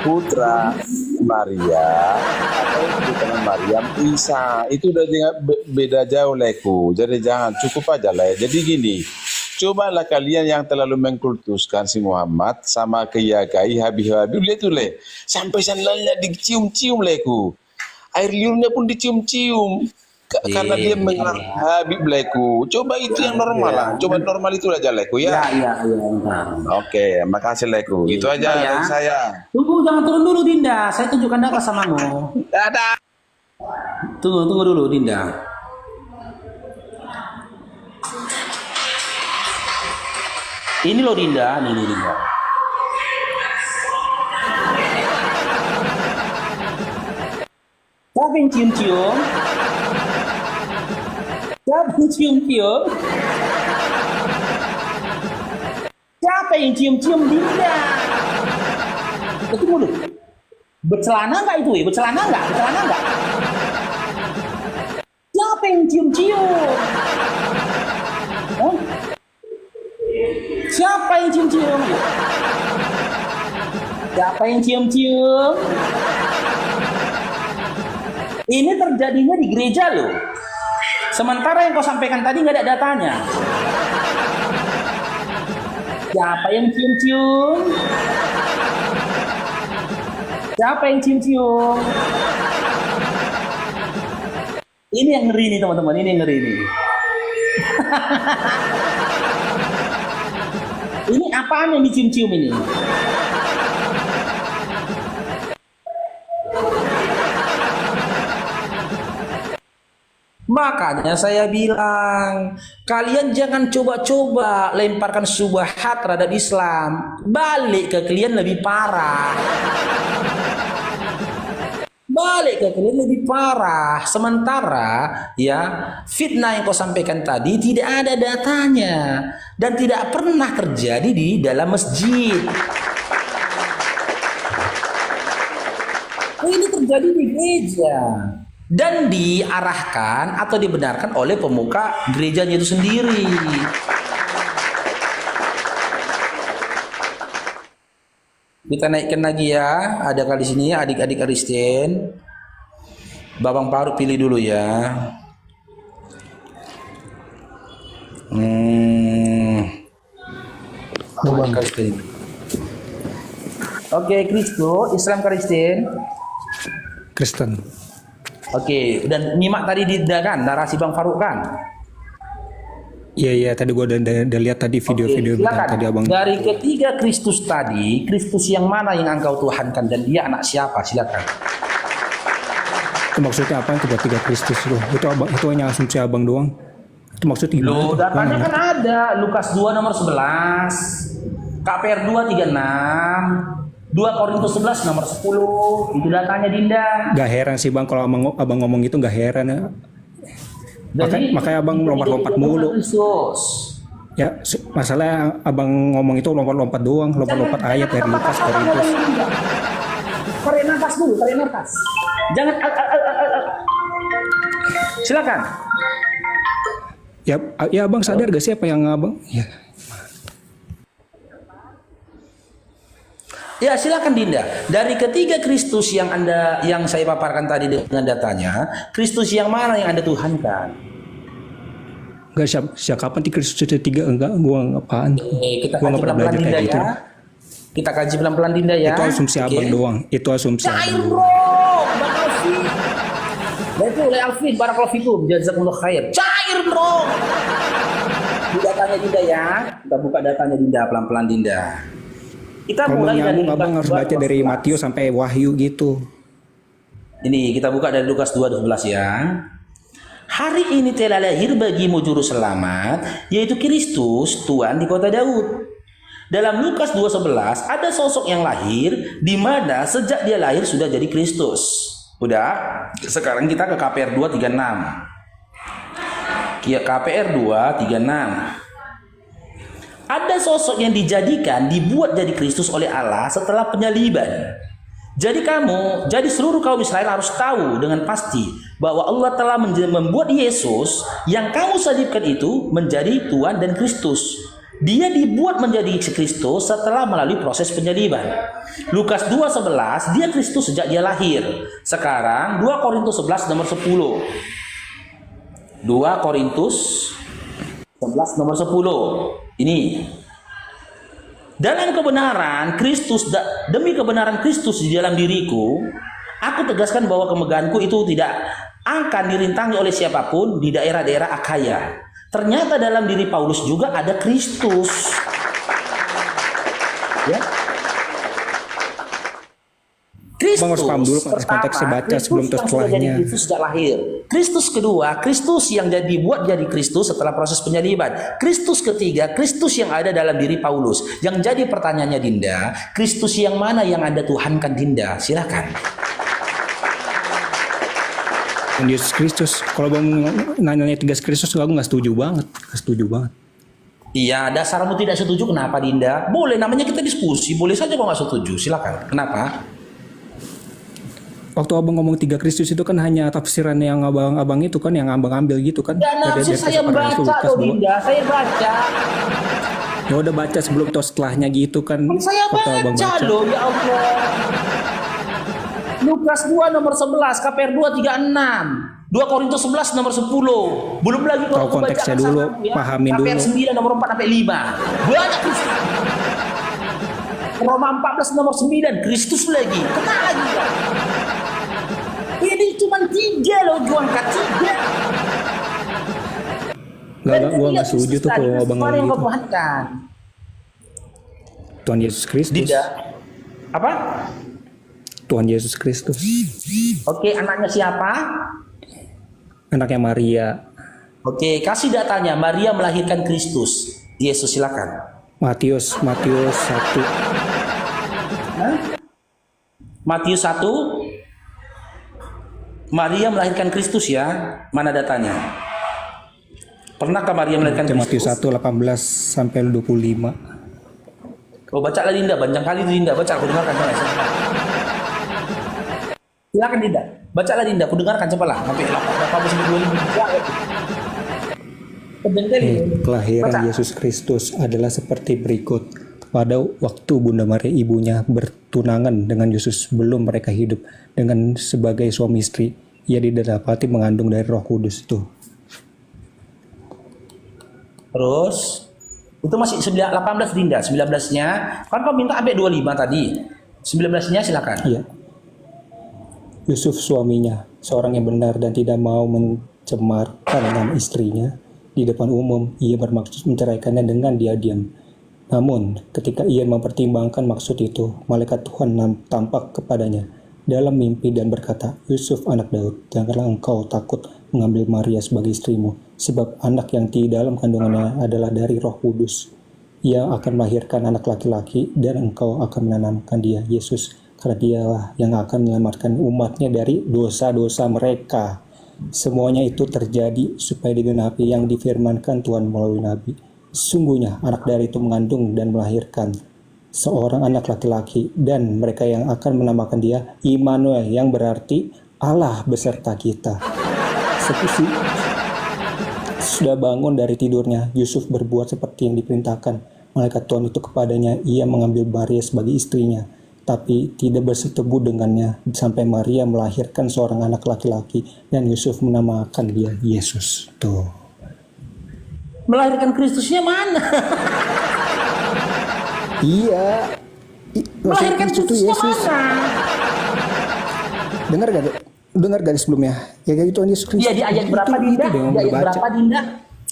putra Maria atau putra Maryam Isa, itu udah beda jauh leku. Jadi jangan, cukup aja lah. Jadi gini, cobalah kalian yang terlalu mengkultuskan si Muhammad sama Kiai Habib lihat tuh le, sampai sandalnya dicium-cium leku, air liurnya pun dicium-cium. Karena dia menyerang Habib Leku. Coba itu yang normal lah. Coba normal itu aja Leku ya. Iya. Bentar. Oke, makasih Leku. Itu aja Ya. dari saya. Tunggu, jangan turun dulu Dinda. Saya tunjukkan data samamu. Dadah. Tunggu dulu Dinda. Ini loh Dinda, ini Dinda. Siapa yang cium-cium? Siapa yang cium-cium? Siapa yang cium-cium Dinda? Tunggu dulu. Bercelana nggak itu? Bercelana nggak? Siapa yang cium-cium? Hah? Siapa yang cium-cium? Siapa yang cium-cium? Ini terjadinya di gereja loh. Sementara yang kau sampaikan tadi nggak ada datanya. Siapa yang cium-cium? Siapa yang cium-cium? Ini yang ngeri nih teman-teman, ini yang ngeri nih. Ini apaan yang dicium-cium ini? Makanya saya bilang, kalian jangan coba-coba lemparkan syubhat terhadap Islam. Balik ke kalian lebih parah. Sementara ya fitnah yang kau sampaikan tadi tidak ada datanya dan tidak pernah terjadi di dalam masjid. Ini terjadi di gereja dan diarahkan atau dibenarkan oleh pemuka gerejanya itu sendiri. Kita naikkan lagi ya, ada kali sini adik-adik Kristen. Babang Faruk pilih dulu ya. Kristen. Oke, Kristo, Islam Kristen. Oke, dan nyimak tadi kan narasi Bang Faruk kan? Iya, tadi gua udah lihat tadi video-video tadi abang. Dari ketiga Kristus tadi, Kristus yang mana yang engkau tuhankan dan dia anak siapa? Silakan. Itu maksudnya apa yang tiga Kristus itu? Itu hanya asumsi abang doang. Itu maksudnya gimana? Loh, datanya kan ada. Lukas 2 nomor 11, KPR 2 36, 2 Korintus 11 nomor 10. Itu datanya Dinda. Gak heran sih bang kalau abang ngomong itu, gak heran ya. Makanya abang lompat-lompat mulu. Ya, masalahnya abang ngomong itu lompat-lompat doang, lompat-lompat ayat dari Lukas Korintus. Tarik nafas dulu, tarik nafas. Jangan. Silakan. Ya abang sadar gak sih apa yang abang? Ya. Ya silakan Dinda. Dari ketiga Kristus yang saya paparkan tadi dengan datanya, Kristus yang mana yang Anda tuhankan? Enggak, siapa kapan di Kristus tiga? Enggak, gua apaan? Kita kaji pelan-pelan Dinda ya. Gitu. Kita kaji pelan-pelan Dinda ya. Itu asumsi abang doang. Itu asumsi Cair abang. bro, Bang Alfi. Betul, Alfi, barakallahu fikum, jazakumullah khair. Cair bro. Di datanya Dinda ya. Kita buka datanya Dinda pelan-pelan Dinda. Kita mulai dari abang harus baca dari Matius sampai Wahyu gitu. Ini kita buka dari Lukas 2:12 ya. Hari ini telah lahir bagimu juru selamat, yaitu Kristus, Tuhan di kota Daud. Dalam Lukas 2:11 ada sosok yang lahir di mana sejak dia lahir sudah jadi Kristus. Udah, sekarang kita ke KPR 2:36. KPR 2:36. Ada sosok yang dibuat jadi Kristus oleh Allah setelah penyaliban. Jadi seluruh kaum Israel harus tahu dengan pasti bahwa Allah telah membuat Yesus yang kamu salibkan itu menjadi Tuhan dan Kristus. Dia dibuat menjadi Kristus setelah melalui proses penyaliban. Lukas 2:11, dia Kristus sejak dia lahir. Sekarang 2 Korintus 11 nomor 10. 2 Korintus 11 nomor 10. Ini dalam kebenaran Kristus, demi kebenaran Kristus di dalam diriku, aku tegaskan bahwa kemegahanku itu tidak akan dirintangi oleh siapapun di daerah-daerah Akhaya. Ternyata dalam diri Paulus juga ada Kristus. Ya. Bang harus paham dulu konteksnya, baca sebelum terus setelahnya. Kristus sejak lahir. Kristus kedua, Kristus yang buat jadi Kristus setelah proses penyaliban. Kristus ketiga, Kristus yang ada dalam diri Paulus. Yang jadi pertanyaannya Dinda, Kristus yang mana yang Anda tuhankan Dinda? Silakan. Yesus Kristus. Kalau bang nanya tiga Kristus, aku nggak setuju banget. Iya, dasarmu tidak setuju. Kenapa Dinda? Boleh, namanya kita diskusi. Boleh saja kok nggak setuju. Silakan. Kenapa? Waktu abang ngomong tiga Kristus itu kan hanya tafsiran yang abang itu kan, yang abang ambil gitu kan. Dan saya baca loh Dinda, saya baca. Ya udah baca sebelum atau setelahnya gitu kan. Saya baca loh, ya Allah. Lukas 2 nomor 11, KPR 2 36, 2 Korintus 11 nomor 10. Belum lagi kalau konteksnya dulu, pahamin dulu. KPR 9 nomor 4 sampai 5. Banyak Kristus. Roma 14 nomor 9, Kristus lagi. Kena lagi ya. Ini cuma 3 loh, gua angkat 3. Gua nggak setuju tuh kalau abang ngomong gitu. Tuhan Yesus Kristus. Tidak. Apa? Tuhan Yesus Kristus. Oke, anaknya siapa? Anaknya Maria. Oke, kasih datanya. Maria melahirkan Kristus. Yesus, silakan. Matius 1. Matius 1. Maria melahirkan Kristus ya. Mana datanya? Pernahkah Maria melahirkan Kristus? Matius 1 18 sampai 25. Oh, bacalah Dinda, panjang kali Dinda, baca aku dengarkan silakan Dinda, bacalah Dinda, aku dengarkan cepatlah sampai 18 Kelahiran Yesus Kristus adalah seperti berikut. Pada waktu Bunda Maria ibunya bertunangan dengan Yesus belum mereka hidup dengan sebagai suami istri, ia didapati mengandung dari Roh Kudus itu. Terus itu masih 18 Dinda, 19-nya kan kau minta sampai 25 tadi. 19-nya silakan. Iya. Yusuf suaminya, seorang yang benar dan tidak mau mencemarkan nama istrinya di depan umum, ia bermaksud menceraikannya dengan diam-diam. Namun, ketika ia mempertimbangkan maksud itu, malaikat Tuhan tampak kepadanya dalam mimpi dan berkata, "Yusuf anak Daud, janganlah engkau takut mengambil Maria sebagai istrimu, sebab anak yang di dalam kandungannya adalah dari Roh Kudus. Ia akan melahirkan anak laki-laki dan engkau akan menanamkan dia, Yesus, karena dialah yang akan menyelamatkan umatnya dari dosa-dosa mereka." Semuanya itu terjadi supaya digenapi yang difirmankan Tuhan melalui Nabi. Sungguhnya anak dari itu mengandung dan melahirkan seorang anak laki-laki, dan mereka yang akan menamakan dia Immanuel, yang berarti Allah beserta kita. Seperti sudah bangun dari tidurnya, Yusuf berbuat seperti yang diperintahkan malaikat Tuhan itu kepadanya. Ia mengambil Maria sebagai istrinya, tapi tidak bersetubuh dengannya sampai Maria melahirkan seorang anak laki-laki, dan Yusuf menamakan dia Yesus. Tuh. Melahirkan Kristusnya mana? Iya. Melahirkan Kristusnya mana? Dengar gak sebelumnya? Ya kayak gitu Yesus Kristus. Iya, di ayat berapa Dinda? Di ayat berapa Dinda?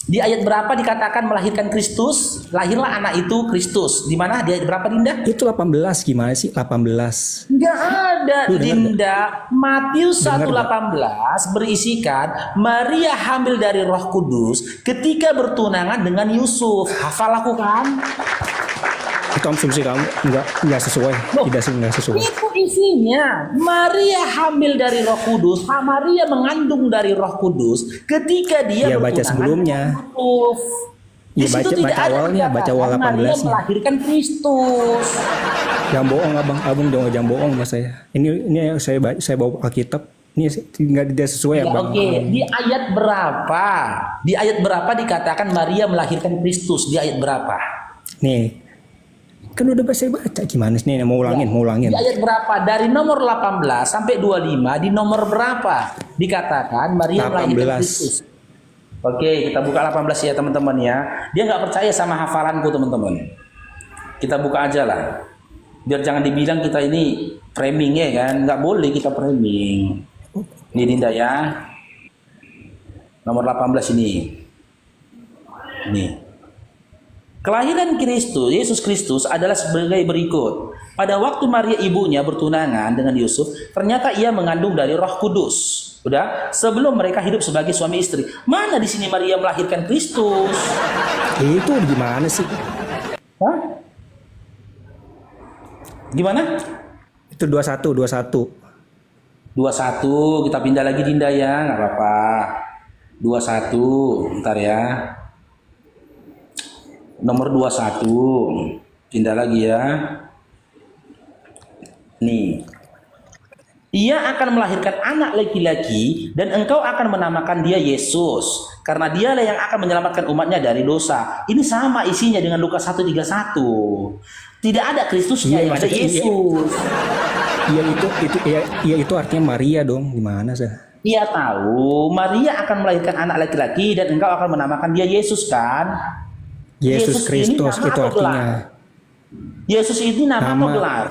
Di ayat berapa dikatakan melahirkan Kristus? Lahirlah anak itu Kristus. Di mana? Di ayat berapa Dinda? Itu 18, gimana sih 18? Enggak ada Dinda. Matius 1:18 berisikan Maria hamil dari Roh Kudus ketika bertunangan dengan Yusuf. Hafal aku kan? Itu asumsi kamu enggak sesuai. Tidak sesuai. Itu isinya. Maria hamil dari Roh Kudus. Maria mengandung dari Roh Kudus ketika dia bertunangan baca sebelumnya. dengan Yusuf. Di situ tidak ada awalnya, baca awal 18-nya. Maria melahirkan Kristus. Jangan bohong abang jangan bohong sama saya. Ini saya bawa Alkitab. Ini tidak sesuai ya, Bang. Oke, di ayat berapa? Di ayat berapa dikatakan Maria melahirkan Kristus? Di ayat berapa? Nih. Kan udah saya baca, gimana sih nih, mau ulangin. Di ayat berapa? Dari nomor 18 sampai 25, di nomor berapa dikatakan Maria melahirkan Kristus? Oke, kita buka 18 ya teman-teman ya. Dia nggak percaya sama hafalanku teman-teman. Kita buka aja lah. Biar jangan dibilang kita ini framing ya kan. Nggak boleh kita framing. Ini Dinda ya. nomor 18 ini. Nih. Kelahiran Kristus, Yesus Kristus adalah sebagai berikut. Pada waktu Maria ibunya bertunangan dengan Yusuf, ternyata ia mengandung dari Roh Kudus. Udah, sebelum mereka hidup sebagai suami istri. Mana di sini Maria melahirkan Kristus? Itu gimana sih? Hah? Gimana? Itu 21. 21, kita pindah lagi Dinda ya, nggak apa-apa. 21, ntar ya. Nomor 21, pindah lagi ya. Nih. Ia akan melahirkan anak laki-laki dan engkau akan menamakan dia Yesus. Karena dialah yang akan menyelamatkan umatnya dari dosa. Ini sama isinya dengan Lukas 1:31. Tidak ada Kristusnya, yang ada Yesus. Iya itu artinya Maria dong. Gimana sih? Ia tahu Maria akan melahirkan anak laki-laki dan engkau akan menamakan dia Yesus kan? Yesus Kristus ini nama itu atau artinya. gelar? Yesus ini nama atau Nama. gelar?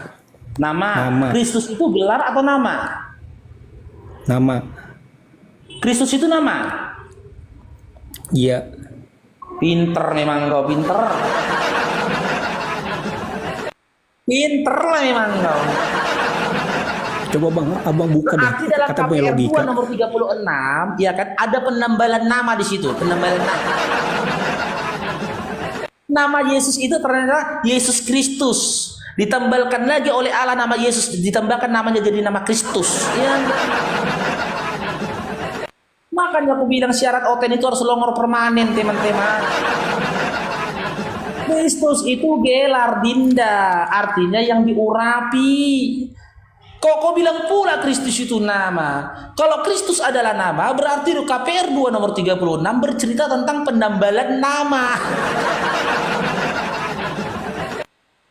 Nama. Nama. Kristus itu gelar atau nama? Nama. Kristus itu nama. Iya. Pinter memang kau, pinter. Pinter lah memang kau. Coba bang, abang buka deh. Berarti dalam Kata punya KPR 2 logika. nomor 36, ya kan ada penambalan nama di situ, penambalan nama. Nama Yesus itu ternyata Yesus Kristus. Ditambalkan lagi oleh Allah nama Yesus, ditambahkan namanya jadi nama Kristus. Ya. Makanya aku bilang syarat oten itu harus longor permanen, teman-teman. Kristus itu gelar Dinda, artinya yang diurapi. Kok kau bilang pula Kristus itu nama? Kalau Kristus adalah nama, berarti KPR 2 nomor 36 bercerita tentang penambalan nama.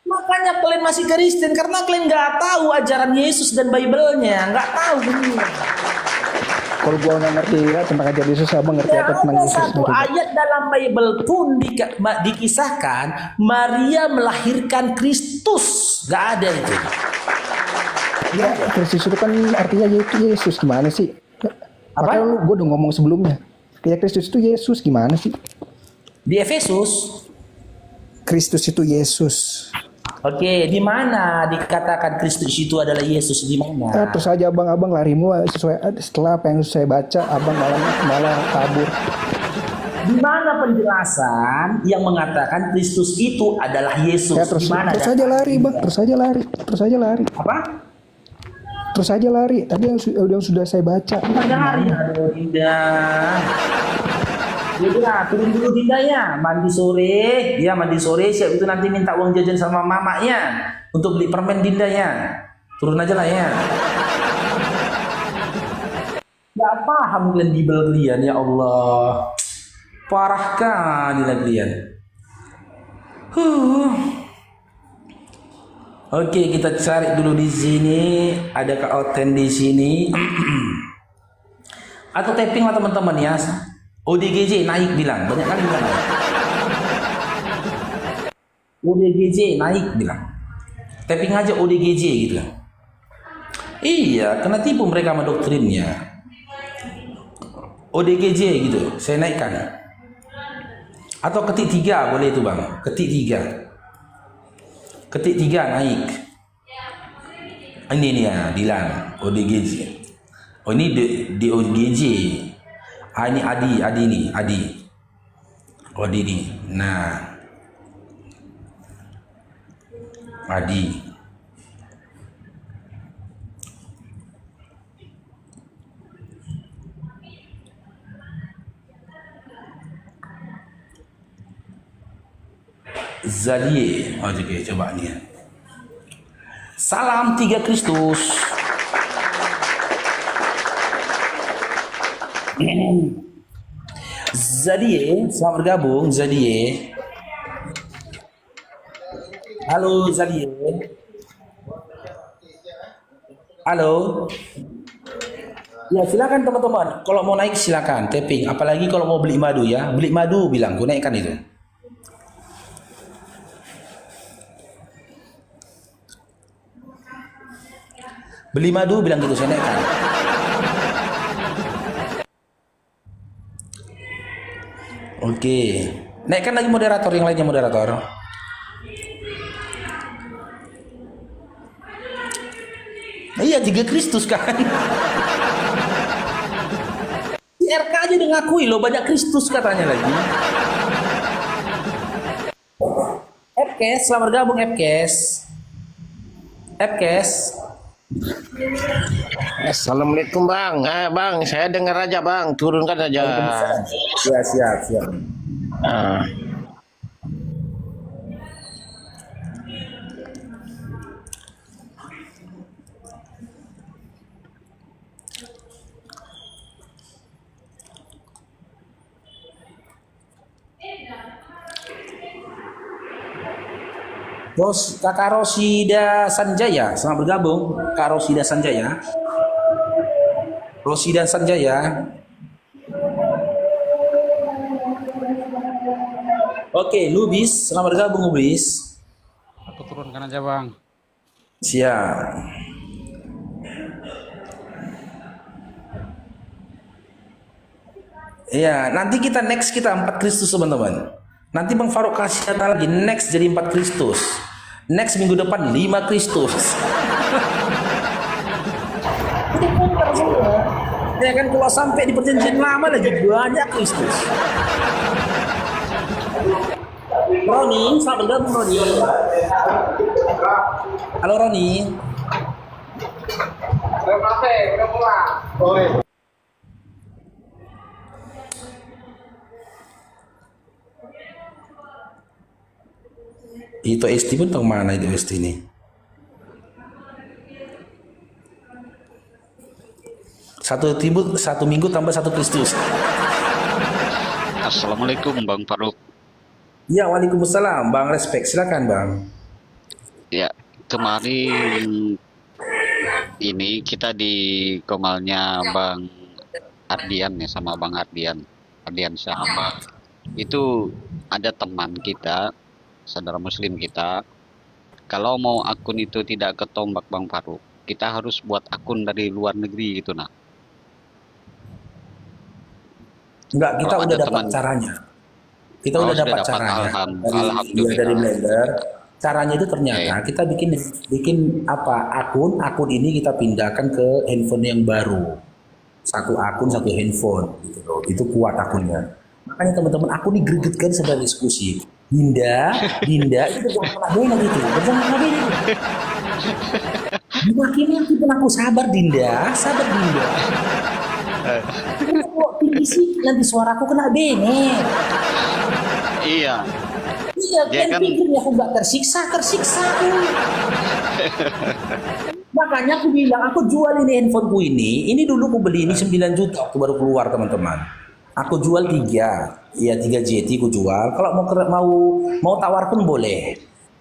Makanya kalian masih Kristen karena kalian nggak tahu ajaran Yesus dan Bible-nya, nggak tahu ini. Kalau gua nggak ngerti ya tentang ajaran Yesus, abang ngerti apa tentang Ada Yesus? satu ayat dalam Bible pun dikisahkan Maria melahirkan Kristus, nggak ada itu. Ya, Kristus itu kan artinya Yesus, gimana sih? Apa? Makanya gue udah ngomong sebelumnya. Kayak Kristus itu Yesus, gimana sih? Di Efesus. Kristus itu Yesus. Oke, di mana dikatakan Kristus itu adalah Yesus, di mana? Terus aja abang larimu sesuai setelah apa yang saya baca, abang malah kabur. Di mana penjelasan yang mengatakan Kristus itu adalah Yesus? Ya, terus Di mana? aja lari, bang. Terus aja lari. Apa? Terus aja lari. Tadi yang sudah saya baca. Hari, aduh Dinda. Udah, turun dulu Dinda ya. Mandi sore. Ya, mandi sore. Siap itu nanti minta uang jajan sama mamanya. Untuk beli permen Dinda ya. Turun aja lah ya. Gak paham kalian Bible kalian, ya Allah. Parah kali lah kalian. Oke, kita cari dulu di sini. Adakah oten di sini? Atau tapping lah teman-teman ya. ODGJ naik bilang, banyak kali bilang. ODGJ naik bilang. Tapping aja ODGJ gitu. Iya, kena tipu mereka sama doktrinnya. ODGJ gitu, saya naikkan. Atau ketik 3 boleh itu bang, ketik 3. Ketik 3 naik. Ini nih ya, Dilan, ODGJ. Oh ini DOGJ. Ah ini Adi nih, Adi. Adi nih. Nah. Adi. Zadie. Oh, oke, coba nih. Salam 3 Kristus. Zadie, selamat bergabung Zadie. Halo Zadie. Halo. Ya silakan teman-teman. Kalau mau naik silakan tapping. Apalagi kalau mau beli madu ya. Beli madu bilang, gue naikkan itu. Beli madu bilang gitu, saya naikkan. Oke. Naikkan lagi moderator yang lainnya moderator. Iya, 3 Kristus kan. Si RK aja udah ngakui loh banyak Kristus katanya lagi. Epkes, selamat bergabung Epkes. Epkes. Assalamualaikum bang, bang saya dengar aja bang, turunkan aja. Siap. Ah. Kakak Rosida Sanjaya, selamat bergabung Kak Rosida Sanjaya. Rosida Sanjaya. Oke, Lubis, selamat bergabung Lubis. Aku turunkan aja bang. Siap. Iya, nanti kita next kita 4 Kristus teman-teman. Nanti Bang Faruk kasih data lagi next jadi 4 Kristus. Next minggu depan 5 Kristus. Ya kan kalau sampai di perjanjian lama lagi banyak Kristus. Roni, selamat bergabung Roni. Halo Roni. Itu ST pun tahu mana itu ST ini. Satu minggu tambah 1 Kristus. Assalamualaikum Bang Faruk. Ya, waalaikumsalam Bang Respect. Silakan Bang. Ya, kemarin ini kita di komalnya Bang Ardian ya, sama Bang Ardian Syah. Itu ada teman kita, saudara muslim kita, kalau mau akun itu tidak ketombak Bang Faruk, kita harus buat akun dari luar negeri gitu nah. Enggak, kita Kalau udah ada dapat teman- caranya. Kita Oh, udah sudah dapat dapat. caranya Alhamdulillah. dari Blender. Caranya itu ternyata Iya. kita bikin apa akun ini kita pindahkan ke handphone yang baru. Satu akun satu handphone gitu loh. Itu kuat akunnya. Makanya teman-teman aku nih gregetkan sedang diskusi. Dinda itu jangan pernah beda gitu. Jangan pernah beda. Maki-maki pun aku sabar Dinda. Kok tinggi sih nanti suaraku kena bene. Iya. Iya, Dia kan kan- pikirnya aku gak tersiksa. Makanya aku bilang, aku jual ini handphoneku ini dulu aku beli ini 9 juta waktu baru keluar teman-teman. Aku jual 3 JT aku jual. Kalau mau tawar pun boleh.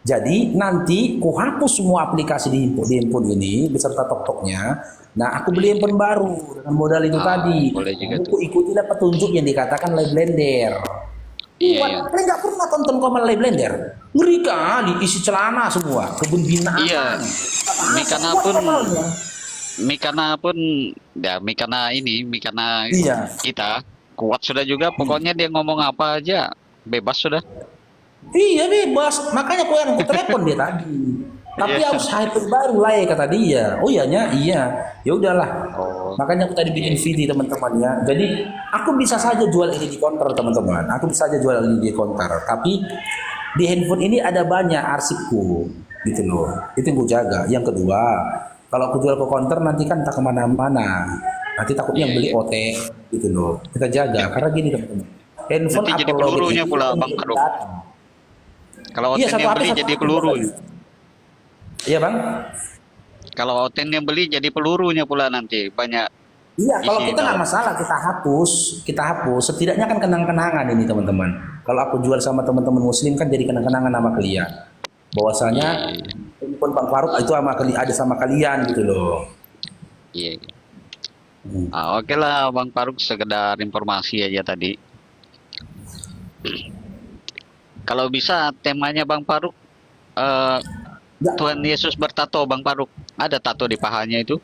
Jadi nanti aku hapus semua aplikasi di handphone ini beserta tok-toknya. Nah, aku beli handphone baru dengan modal itu tadi. boleh juga Aku ikutilah petunjuk yang dikatakan oleh Blender. Iya. Kalian nggak pernah tonton Komal Live Blender? Ngeri kali, isi celana semua, kebun binatang. Iya. Mikana pun ya Mikana Iya. kita kuat sudah juga, pokoknya dia ngomong apa aja bebas sudah. Iya bebas, makanya aku yang telepon dia tadi. Tapi Iya. harus hype baru lah ya kata dia. Oh iya, ya udahlah. Oh. Makanya aku tadi bikin video teman-teman ya. Jadi aku bisa saja jual ini di counter teman-teman. Aku bisa saja jual ini di counter. Tapi di handphone ini ada banyak arsipku gitu loh. Itu yang aku jaga. Yang kedua, kalau aku jual ke counter nanti kan tak kemana-mana. Nanti takutnya yang beli OT gitu loh. Kita jaga karena gini teman-teman. Handphone Nanti jadi upload pelurunya itu pula, kan Bang Faruk. data. Kalau Iya, Oten satu yang HP, beli satu jadi HP. peluru. Iya bang. Kalau Oten yang beli jadi pelurunya pula nanti banyak. Iya, kalau Isi kita nggak dalam. masalah, kita hapus. Setidaknya kan kenang-kenangan ini teman-teman. Kalau aku jual sama teman-teman muslim kan jadi kenang-kenangan sama kalian. Bahwasanya handphone Bang Faruk itu ada sama kalian gitu loh. Iya. Oke lah Bang Faruk, sekedar informasi aja tadi. Kalau bisa temanya Bang Faruk, Ya. Tuhan Yesus bertato Bang Faruk. Ada tato di pahanya itu?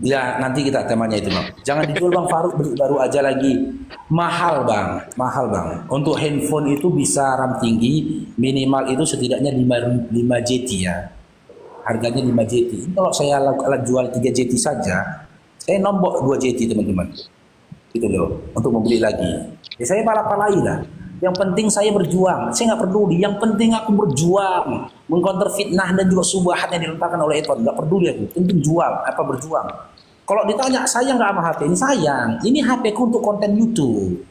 Ya nanti kita temanya itu bang. Jangan dijual bang Faruk, beli baru aja lagi. Mahal bang, mahal bang. Untuk handphone itu bisa RAM tinggi, minimal itu setidaknya 5 JT ya. Harganya 5 JT. Kalau saya jual 3 JT saja, saya nombok 2 JT teman-teman. Gitu loh, untuk membeli lagi. Ya saya pala-palai lah. Yang penting saya berjuang, saya nggak peduli. Yang penting aku berjuang, mengcounter fitnah dan juga subahat yang dilontarkan oleh Eton. Nggak peduli aku, penting jual, apa berjuang. Kalau ditanya sayang nggak sama HP ini, sayang. Ini HP ku untuk konten YouTube.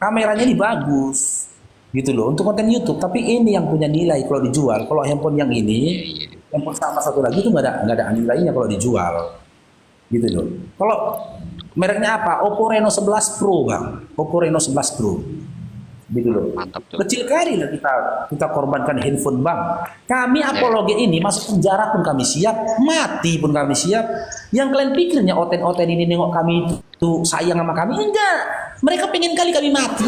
Kameranya ini bagus, gitu loh, untuk konten YouTube. Tapi ini yang punya nilai kalau dijual. Kalau handphone yang ini, yang sama satu lagi itu nggak ada nilainya kalau dijual, gitu loh. Kalau mereknya apa? Oppo Reno 11 Pro bang, Oppo Reno 11 Pro. Gitu loh. Mantap tuh. Kecil kali lah kita korbankan handphone bang. Kami apologi ini masuk penjara pun kami siap, mati pun kami siap. Yang kalian pikirnya oten-oten ini nengok kami itu sayang sama kami, enggak. Mereka pengen kali kami mati.